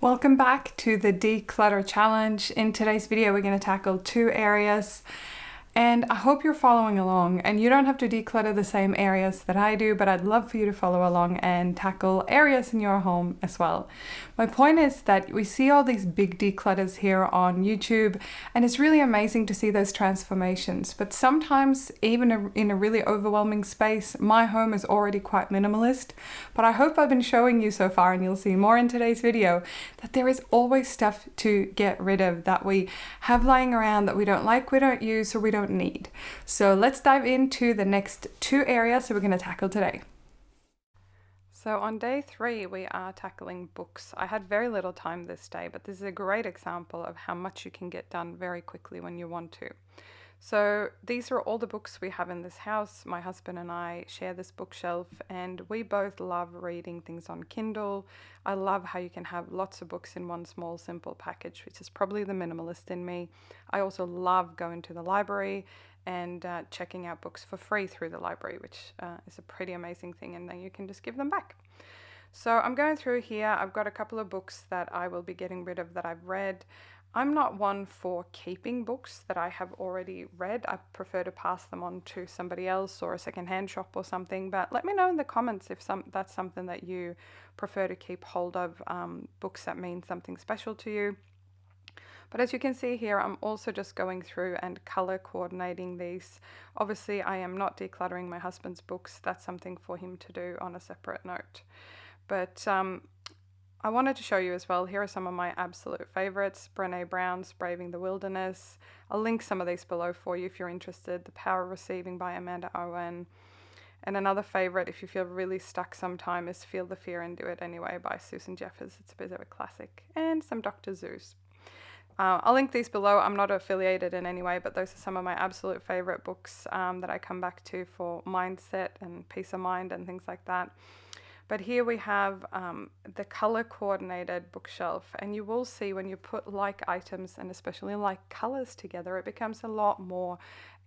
Welcome back to the Declutter Challenge. In today's video, we're going to tackle 2 areas. And I hope you're following along, and you don't have to declutter the same areas that I do, but I'd love for you to follow along and tackle areas in your home as well. My point is that we see all these big declutters here on YouTube, and it's really amazing to see those transformations. But sometimes, even in a really overwhelming space, my home is already quite minimalist. But I hope I've been showing you so far, and you'll see more in today's video, that there is always stuff to get rid of that we have lying around that we don't like, we don't use, or we don't need. So let's dive into the next 2 areas that we're going to tackle today. So on day 3, we are tackling books. I had very little time this day, but this is a great example of how much you can get done very quickly when you want to. So these are all the books we have in this house. My husband and I share this bookshelf, and we both love reading things on Kindle. I love how you can have lots of books in one small, simple package, which is probably the minimalist in me. I also love going to the library and checking out books for free through the library, which is a pretty amazing thing, and then you can just give them back. So I'm going through here. I've got a couple of books that I will be getting rid of that I've read. I'm not one for keeping books that I have already read. I prefer to pass them on to somebody else or a secondhand shop or something, but let me know in the comments if that's something that you prefer to keep hold of, books that mean something special to you. But as you can see here, I'm also just going through and color coordinating these. Obviously, I am not decluttering my husband's books. That's something for him to do on a separate note. But I wanted to show you as well, here are some of my absolute favorites. Brené Brown's Braving the Wilderness. I'll link some of these below for you if you're interested. The Power of Receiving by Amanda Owen. And another favorite, if you feel really stuck sometime, is Feel the Fear and Do It Anyway by Susan Jeffers. It's a bit of a classic. And some Dr. Seuss. I'll link these below. I'm not affiliated in any way, but those are some of my absolute favorite books that I come back to for mindset and peace of mind and things like that. But here we have the color coordinated bookshelf, and you will see when you put like items and especially like colors together, it becomes a lot more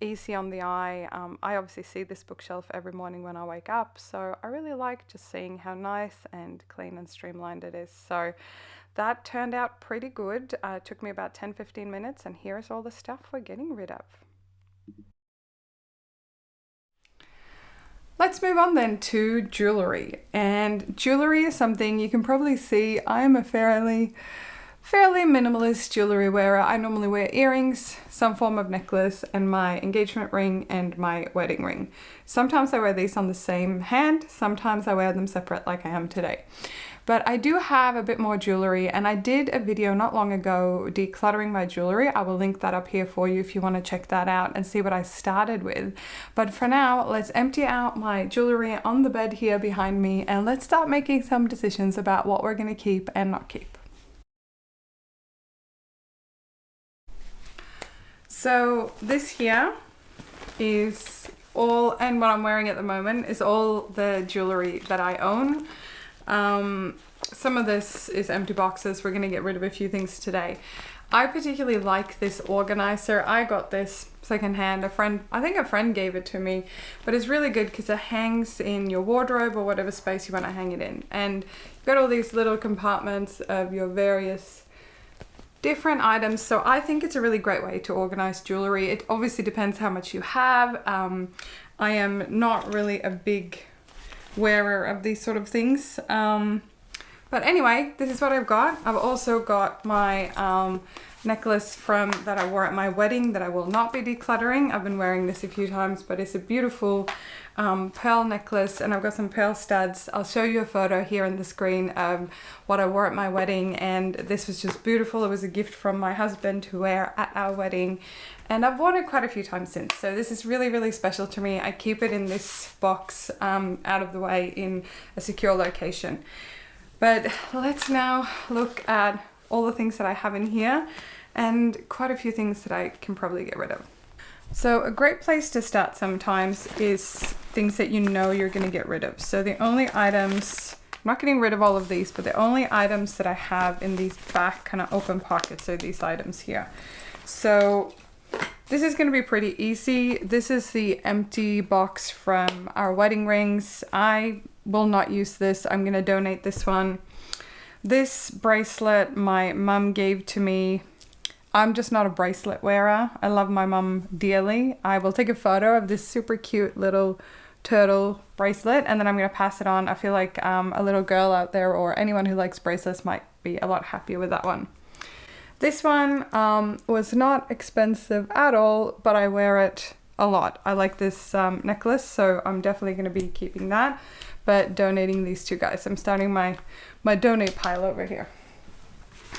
easy on the eye. I obviously see this bookshelf every morning when I wake up, so I really like just seeing how nice and clean and streamlined it is. So that turned out pretty good. It took me about 10-15 minutes, and here's all the stuff we're getting rid of. Let's move on then to jewellery. And jewellery is something you can probably see I am a fairly minimalist jewellery wearer. I normally wear earrings, some form of necklace, and my engagement ring and my wedding ring. Sometimes I wear these on the same hand, sometimes I wear them separate like I am today. But I do have a bit more jewellery, and I did a video not long ago decluttering my jewellery. I will link that up here for you if you want to check that out and see what I started with. But for now, let's empty out my jewellery on the bed here behind me, and let's start making some decisions about what we're going to keep and not keep. So this here is all, and what I'm wearing at the moment is all the jewellery that I own. Some of this is empty boxes. We're going to get rid of a few things today. I particularly like this organizer. I got this secondhand. I think a friend gave it to me, but it's really good because it hangs in your wardrobe or whatever space you want to hang it in. And you've got all these little compartments of your various different items. So I think it's a really great way to organize jewelry. It obviously depends how much you have. I am not really a big wearer of these sort of things. But anyway, this is what I've got. I've also got my necklace that I wore at my wedding that I will not be decluttering. I've been wearing this a few times, but it's a beautiful pearl necklace, and I've got some pearl studs. I'll show you a photo here on the screen of what I wore at my wedding, and this was just beautiful. It was a gift from my husband to wear at our wedding, and I've worn it quite a few times since. So this is really, really special to me. I keep it in this box out of the way in a secure location. But let's now look at all the things that I have in here, and quite a few things that I can probably get rid of. So a great place to start sometimes is things that you know you're going to get rid of. So the only items, I'm not getting rid of all of these, but the only items that I have in these back kind of open pockets are these items here. So this is going to be pretty easy. This is the empty box from our wedding rings. I will not use this. I'm going to donate this one. This bracelet my mum gave to me. I'm just not a bracelet wearer. I love my mum dearly. I will take a photo of this super cute little turtle bracelet and then I'm going to pass it on. I feel like a little girl out there or anyone who likes bracelets might be a lot happier with that one. This one was not expensive at all, but I wear it a lot. I like this necklace, so I'm definitely going to be keeping that, but donating these two guys. I'm starting my donate pile over here.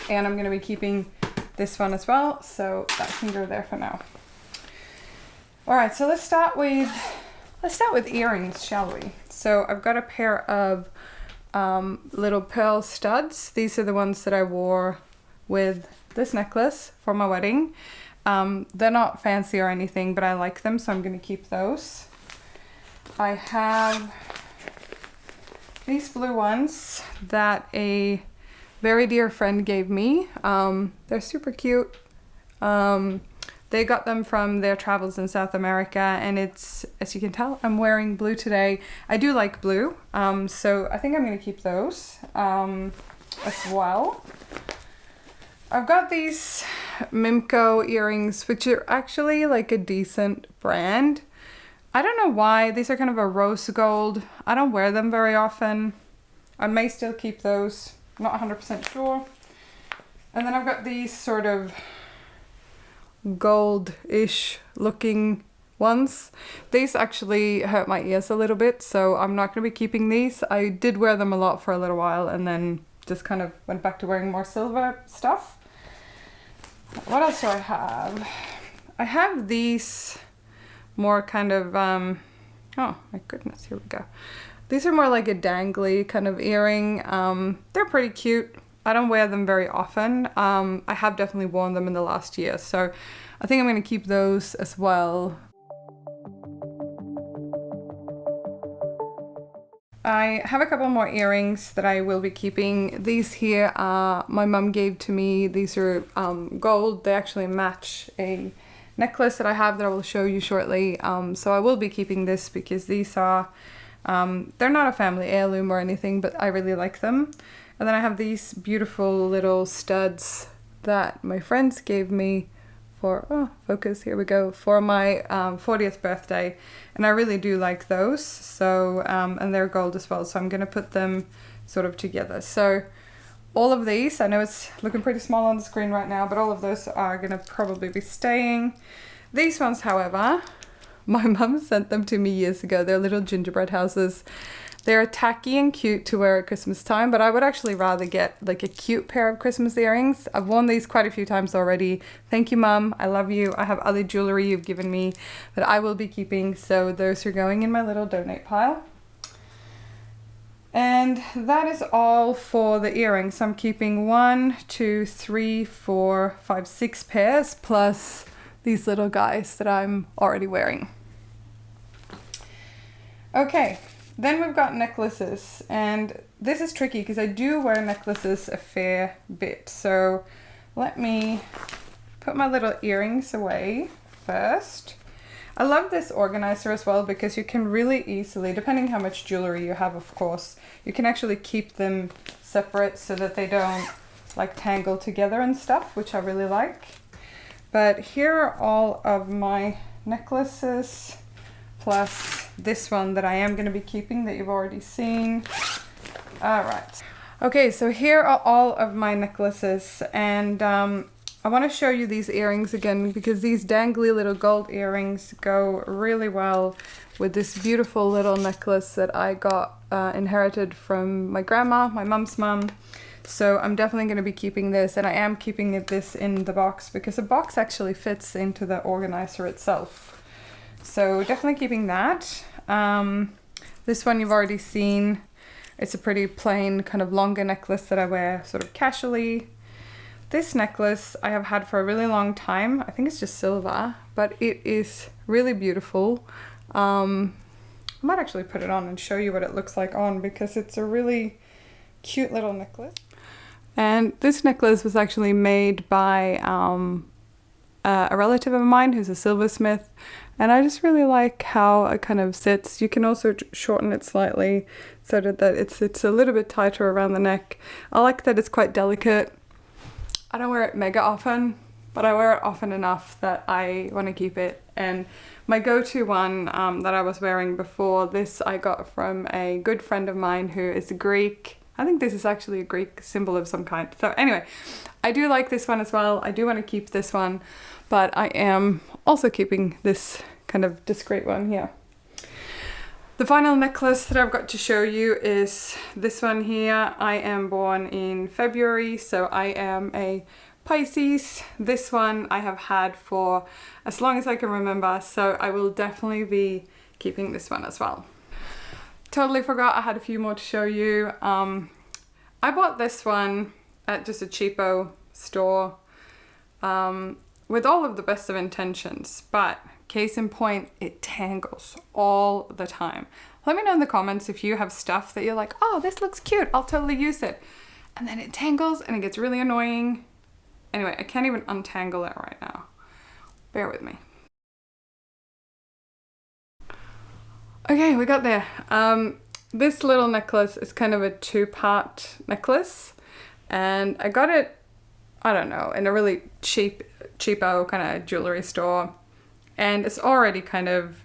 And I'm going to be keeping this one as well, so that can go there for now. All right, so let's start with earrings, shall we? So I've got a pair of little pearl studs. These are the ones that I wore with this necklace for my wedding. They're not fancy or anything, but I like them, so I'm going to keep those. I have these blue ones that a very dear friend gave me. They're super cute. They got them from their travels in South America, and it's, as you can tell, I'm wearing blue today. I do like blue, so I think I'm going to keep those as well. I've got these Mimco earrings, which are actually like a decent brand. I don't know why. These are kind of a rose gold. I don't wear them very often. I may still keep those. I'm not 100% sure. And then I've got these sort of gold-ish looking ones. These actually hurt my ears a little bit, so I'm not going to be keeping these. I did wear them a lot for a little while and then just kind of went back to wearing more silver stuff. What else do I have? I have these more kind of, oh my goodness, here we go. These are more like a dangly kind of earring. They're pretty cute. I don't wear them very often. I have definitely worn them in the last year, so I think I'm going to keep those as well. I have a couple more earrings that I will be keeping. These here my mum gave to me. These are gold. They actually match a necklace that I have that I will show you shortly. So I will be keeping this because these are, they're not a family heirloom or anything, but I really like them. And then I have these beautiful little studs that my friends gave me for, oh, focus, here we go, for my 40th birthday. And I really do like those. So, and they're gold as well. So I'm going to put them sort of together. So all of these, I know it's looking pretty small on the screen right now, but all of those are going to probably be staying. These ones, however, my mum sent them to me years ago. They're little gingerbread houses. They're tacky and cute to wear at Christmas time, but I would actually rather get like a cute pair of Christmas earrings. I've worn these quite a few times already. Thank you, Mum. I love you. I have other jewelry you've given me that I will be keeping, so those are going in my little donate pile. And that is all for the earrings. I'm keeping 1, 2, 3, 4, 5, 6 pairs, plus these little guys that I'm already wearing. Okay. Then we've got necklaces, and this is tricky because I do wear necklaces a fair bit. So let me put my little earrings away first. I love this organizer as well because you can really easily, depending how much jewelry you have, of course, you can actually keep them separate so that they don't like tangle together and stuff, which I really like. But here are all of my necklaces, plus this one that I am going to be keeping that you've already seen. All right. Okay, so here are all of my necklaces, and I want to show you these earrings again because these dangly little gold earrings go really well with this beautiful little necklace that I got inherited from my grandma, my mum's mum. So I'm definitely going to be keeping this, and I am keeping this in the box because the box actually fits into the organizer itself. So definitely keeping that. This one you've already seen. It's a pretty plain kind of longer necklace that I wear sort of casually. This necklace I have had for a really long time. I think it's just silver, but it is really beautiful. I might actually put it on and show you what it looks like on because it's a really cute little necklace. And this necklace was actually made by a relative of mine who's a silversmith, and I just really like how it kind of sits. You can also shorten it slightly so that it's a little bit tighter around the neck. I like that it's quite delicate. I don't wear it mega often, but I wear it often enough that I want to keep it. And my go-to one that I was wearing before this, I got from a good friend of mine who is Greek. I think this is actually a Greek symbol of some kind. So anyway, I do like this one as well. I do want to keep this one, but I am also keeping this kind of discreet one here. The final necklace that I've got to show you is this one here. I am born in February, so I am a Pisces. This one I have had for as long as I can remember, so I will definitely be keeping this one as well. Totally forgot I had a few more to show you. I bought this one at just a cheapo store with all of the best of intentions, but case in point, it tangles all the time. Let me know in the comments if you have stuff that you're like, oh, this looks cute, I'll totally use it. And then it tangles and it gets really annoying. Anyway, I can't even untangle it right now. Bear with me. Okay, we got there. This little necklace is kind of a two-part necklace, and I got it, I don't know, in a really cheapo kind of jewelry store. And it's already kind of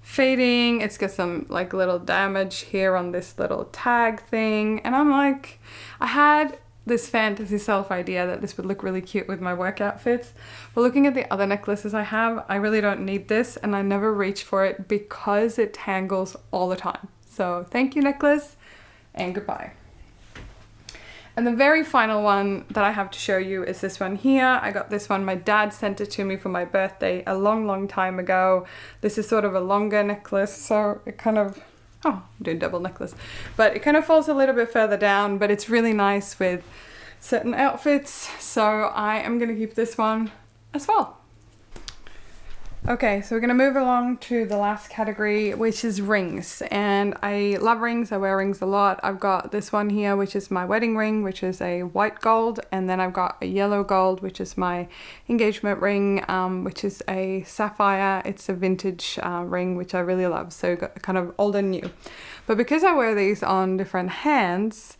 fading. It's got some like little damage here on this little tag thing. And I'm like, I had this fantasy self idea that this would look really cute with my work outfits. But looking at the other necklaces I have, I really don't need this, and I never reach for it because it tangles all the time. So thank you, necklace, and goodbye. And the very final one that I have to show you is this one here. I got this one, my dad sent it to me for my birthday a long time ago. This is sort of a longer necklace, so it kind of, oh, I'm doing double necklace, but it kind of falls a little bit further down, but it's really nice with certain outfits. So I am gonna keep this one as well. Okay, so we're gonna move along to the last category, which is rings. And I love rings, I wear rings a lot. I've got this one here, which is my wedding ring, which is a white gold. And then I've got a yellow gold, which is my engagement ring, which is a sapphire. It's a vintage ring, which I really love. So kind of old and new. But because I wear these on different hands,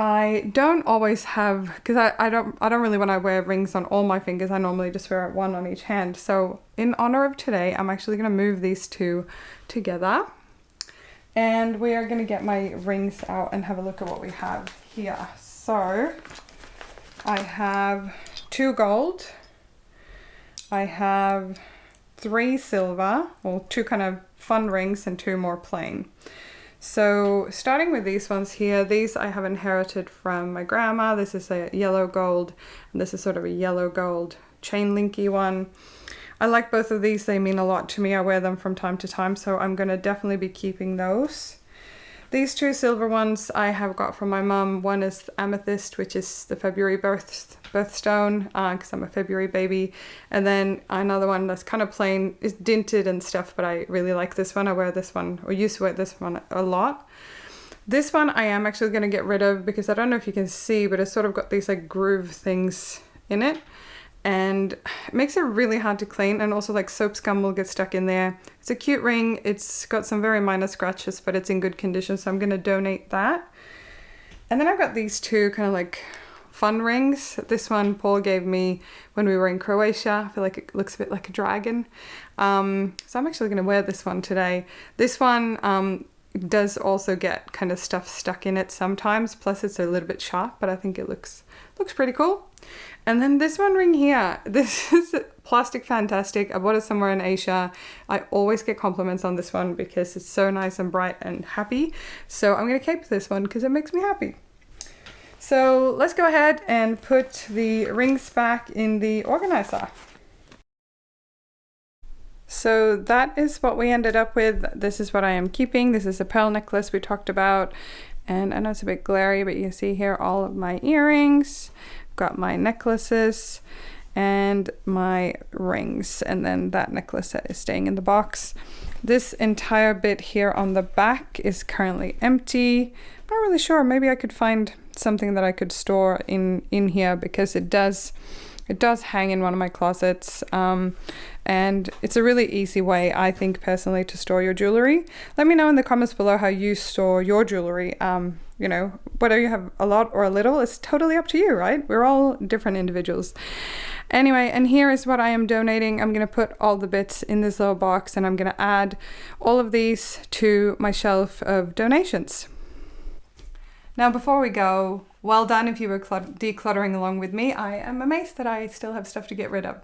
I don't always have, because I don't really, when I wear rings on all my fingers, I normally just wear one on each hand. So in honor of today, I'm actually going to move these two together, and we are going to get my rings out and have a look at what we have here. So I have 2 gold, I have 3 silver, or 2 kind of fun rings and 2 more plain. So starting with these ones here, these I have inherited from my grandma. This is a yellow gold, and this is sort of a yellow gold chain linky one. I like both of these, they mean a lot to me. I wear them from time to time, so I'm gonna definitely be keeping those. These 2 silver ones I have got from my mum. One is amethyst, which is the February birthstone, because I'm a February baby. And then another one that's kind of plain, is dinted and stuff, but I really like this one. I wear this one, or used to wear this one a lot. This one I am actually going to get rid of because I don't know if you can see, but it's sort of got these like groove things in it. And it makes it really hard to clean, and also like soap scum will get stuck in there. It's a cute ring. It's got some very minor scratches, but it's in good condition, so I'm going to donate that. And then I've got these 2 kind of like fun rings. This one Paul gave me when we were in Croatia. I feel like it looks a bit like a dragon. So I'm actually going to wear this one today. This one does also get kind of stuff stuck in it sometimes, plus it's a little bit sharp, but I think it looks pretty cool. And then this one ring here, this is plastic fantastic. I bought it somewhere in Asia. I always get compliments on this one because it's so nice and bright and happy. So I'm going to keep this one because it makes me happy. So let's go ahead and put the rings back in the organizer. So that is what we ended up with. This is what I am keeping. This is a pearl necklace we talked about. And I know it's a bit glary, but you can see here all of my earrings. Got my necklaces and my rings, and then that necklace that is staying in the box. This entire bit here on the back is currently empty. Not really sure, maybe I could find something that I could store in here, because it does It does hang in one of my closets, and it's a really easy way, I think personally, to store your jewellery. Let me know in the comments below how you store your jewellery. You know, whether you have a lot or a little, it's totally up to you, right? We're all different individuals. Anyway, and here is what I am donating. I'm going to put all the bits in this little box, and I'm going to add all of these to my shelf of donations. Now, before we go, well done if you were decluttering along with me. I am amazed that I still have stuff to get rid of.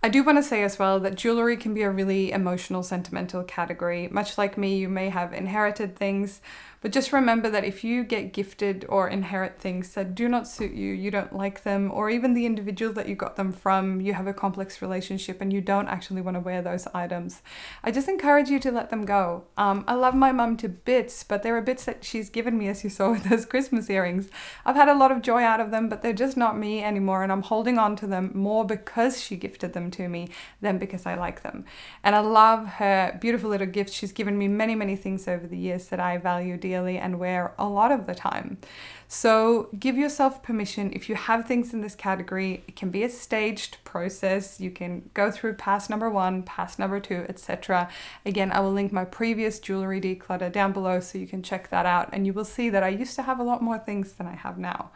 I do want to say as well that jewellery can be a really emotional, sentimental category. Much like me, you may have inherited things, but just remember that if you get gifted or inherit things that do not suit you, you don't like them, or even the individual that you got them from, you have a complex relationship and you don't actually want to wear those items, I just encourage you to let them go. I love my mum to bits, but there are bits that she's given me, as you saw with those Christmas earrings. I've had a lot of joy out of them, but they're just not me anymore, and I'm holding on to them more because she gifted them to me than because I like them. And I love her beautiful little gifts. She's given me many, many things over the years that I value dearly and wear a lot of the time. So give yourself permission. If you have things in this category, it can be a staged process. You can go through pass number 1, pass number 2, etc. Again, I will link my previous jewelry declutter down below so you can check that out, and you will see that I used to have a lot more things than I have now.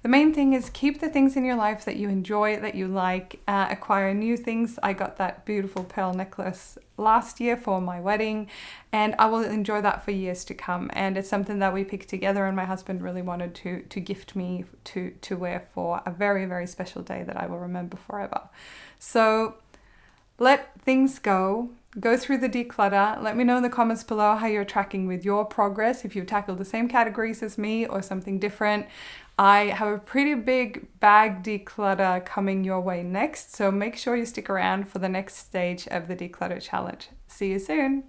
The main thing is keep the things in your life that you enjoy, that you like, acquire new things. I got that beautiful pearl necklace last year for my wedding, and I will enjoy that for years to come. And it's something that we picked together, and my husband really wanted to gift me to wear for a very, very special day that I will remember forever. So let things go. Go through the declutter. Let me know in the comments below how you're tracking with your progress, if you've tackled the same categories as me or something different. I have a pretty big bag declutter coming your way next, so make sure you stick around for the next stage of the declutter challenge. See you soon.